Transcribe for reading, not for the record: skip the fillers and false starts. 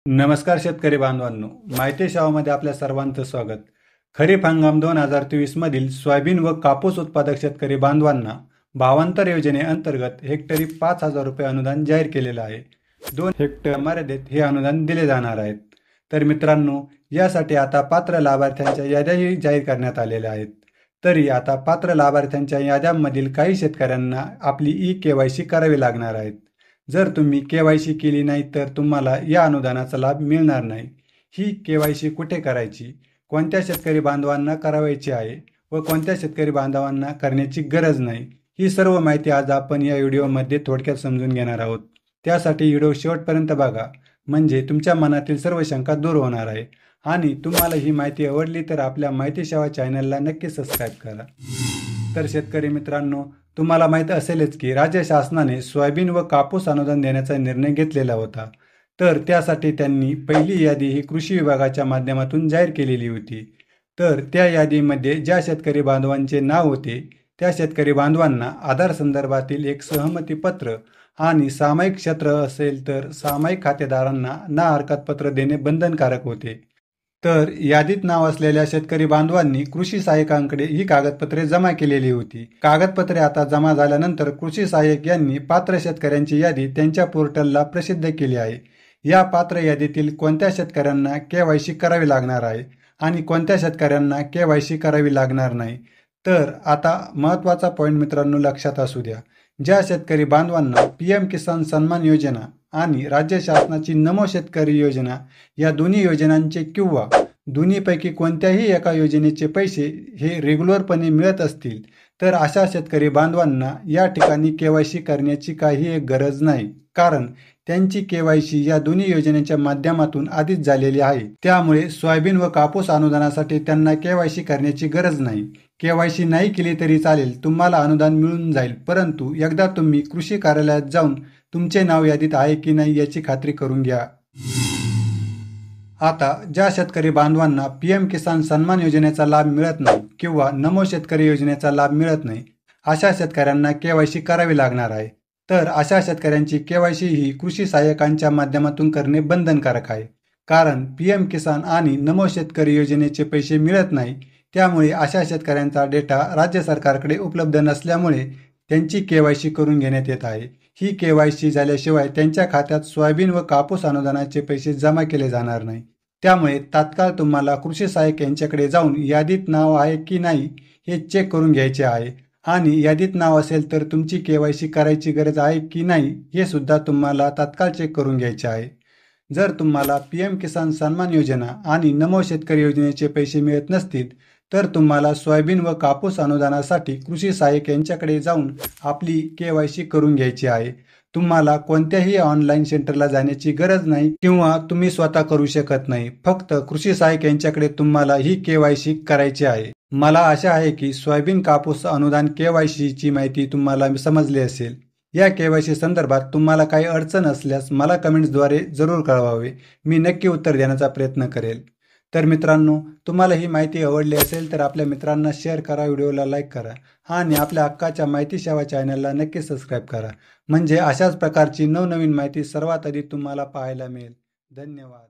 नमस्कार शेतकरी बांधवांनो, माहिती सेवामध्ये आपल्या सर्वांचं स्वागत. खरीप हंगाम 2023 मधील सोयाबीन व कापूस उत्पादक शेतकरी बांधवांना भावांतर योजनेअंतर्गत हेक्टरी 5,000 रुपये अनुदान जाहीर केलेलं आहे. 2 हेक्टर मर्यादेत हे अनुदान दिले जाणार आहेत. तर मित्रांनो, यासाठी आता पात्र लाभार्थ्यांच्या याद्याही जाहीर करण्यात आलेल्या आहेत. तरी आता पात्र लाभार्थ्यांच्या याद्यांमधील काही शेतकऱ्यांना आपली ई-KYC करावी लागणार आहेत. जर तुम्ही KYC केली नाही तर तुम्हाला या अनुदानाचा लाभ मिळणार नाही. ही KYC कुठे करायची, कोणत्या शेतकरी बांधवांना करावायची आहे व कोणत्या शेतकरी बांधवांना करण्याची गरज नाही, ही सर्व माहिती आज आपण या व्हिडिओमध्ये थोडक्यात समजून घेणार आहोत. त्यासाठी व्हिडिओ शेवटपर्यंत बघा, म्हणजे तुमच्या मनातील सर्व शंका दूर होणार आहे. आणि तुम्हाला ही माहिती आवडली तर आपल्या माहिती सेवा चॅनलला नक्की सबस्क्राईब करा. तर शेतकरी मित्रांनो, तुम्हाला माहीत असेलच की राज्य शासनाने सोयाबीन व कापूस अनुदान देण्याचा निर्णय घेतलेला होता. तर त्यासाठी त्यांनी पहिली यादी ही कृषी विभागाच्या माध्यमातून जाहीर केलेली होती. तर त्या यादीमध्ये ज्या शेतकरी बांधवांचे नाव होते त्या शेतकरी बांधवांना आधार संदर्भातील एक सहमती पत्र आणि सामायिक क्षेत्र असेल तर सामायिक खातेदारांना ना हरकत पत्र देणे बंधनकारक होते. तर यादीत नाव असलेल्या शेतकरी बांधवांनी कृषी सहाय्यकांकडे ही कागदपत्रे जमा केलेली होती. कागदपत्रे आता जमा झाल्यानंतर कृषी सहाय्यक यांनी पात्र शेतकऱ्यांची यादी त्यांच्या पोर्टलला प्रसिद्ध केली आहे. या पात्र यादीतील कोणत्या शेतकऱ्यांना KYC करावी लागणार आहे आणि कोणत्या शेतकऱ्यांना KYC करावी लागणार नाही. तर आता महत्त्वाचा पॉईंट मित्रांनो लक्षात असू द्या. ज्या शेतकरी बांधवांना PM किसान सन्मान योजना आणि राज्य शासनाची नमो शेतकरी योजना या दोन्ही योजनांचे किंवा दोन्हीपैकी कोणत्याही एका योजनेचे पैसे हे रेग्युलरपणे मिळत असतील तर अशा शेतकरी बांधवांना या ठिकाणी KYC करण्याची काही एक गरज नाही, कारण त्यांची KYC या दोन्ही योजनेच्या माध्यमातून आधीच झालेली आहे. त्यामुळे सोयाबीन व कापूस अनुदानासाठी त्यांना KYC करण्याची गरज नाही. KYC नाही केली तरी चालेल, तुम्हाला अनुदान मिळून जाईल. परंतु एकदा तुम्ही कृषी कार्यालयात जाऊन तुमचे नाव यादीत आहे की नाही याची खात्री करून घ्या. आता ज्या शेतकरी बांधवांना PM किसान सन्मान योजनेचा लाभ मिळत नाही किंवा नमो शेतकरी योजनेचा लाभ मिळत नाही, अशा शेतकऱ्यांना KYC करावी लागणार आहे. तर अशा शेतकऱ्यांची KYC ही कृषी सहाय्यकांच्या माध्यमातून करणे बंधनकारक आहे. कारण PM किसान आणि नमो शेतकरी योजनेचे पैसे मिळत नाही, त्यामुळे अशा शेतकऱ्यांचा डेटा राज्य सरकारकडे उपलब्ध नसल्यामुळे त्यांची KYC करून घेण्यात येत आहे. ही KYC झाल्याशिवाय त्यांच्या खात्यात सोयाबीन व कापूस अनुदानाचे पैसे जमा केले जाणार नाही. त्यामुळे तात्काळ तुम्हाला कृषी सहाय्यक यांच्याकडे जाऊन यादीत नाव आहे की नाही हे चेक करून घ्यायचे आहे. आणि यादीत नाव असेल तर तुमची KYC करायची गरज आहे की नाही हे सुद्धा तुम्हाला तात्काळ चेक करून घ्यायचे आहे. जर तुम्हाला PM किसान सन्मान योजना आणि नमो शेतकरी योजनेचे पैसे मिळत नसतील तर तुम्हाला सोयाबीन व कापूस अनुदानासाठी कृषी सहाय्यक यांच्याकडे जाऊन आपली KYC करून घ्यायची आहे. तुम्हाला कोणत्याही ऑनलाईन सेंटरला जाण्याची गरज नाही किंवा तुम्ही स्वतः करू शकत नाही. फक्त कृषी सहाय्यक यांच्याकडे तुम्हाला ही KYC करायची आहे. मला आशा आहे की सोयाबीन कापूस अनुदान KYC ची माहिती तुम्हाला समजली असेल. या KYC संदर्भात तुम्हाला काही अडचण असल्यास मला कमेंट्सद्वारे जरूर कळवावे. मी नक्की उत्तर देण्याचा प्रयत्न करेल. तर मित्रांनो, तुम्हाला ही माहिती आवडली असेल तर आपल्या मित्रांना शेअर करा, व्हिडिओला लाईक करा आणि आपल्या हक्काच्या माहिती सेवा चॅनलला नक्की सबस्क्राईब करा. म्हणजे अशाच प्रकारची नवनवीन माहिती सर्वात आधी तुम्हाला पाहायला मिळेल. धन्यवाद.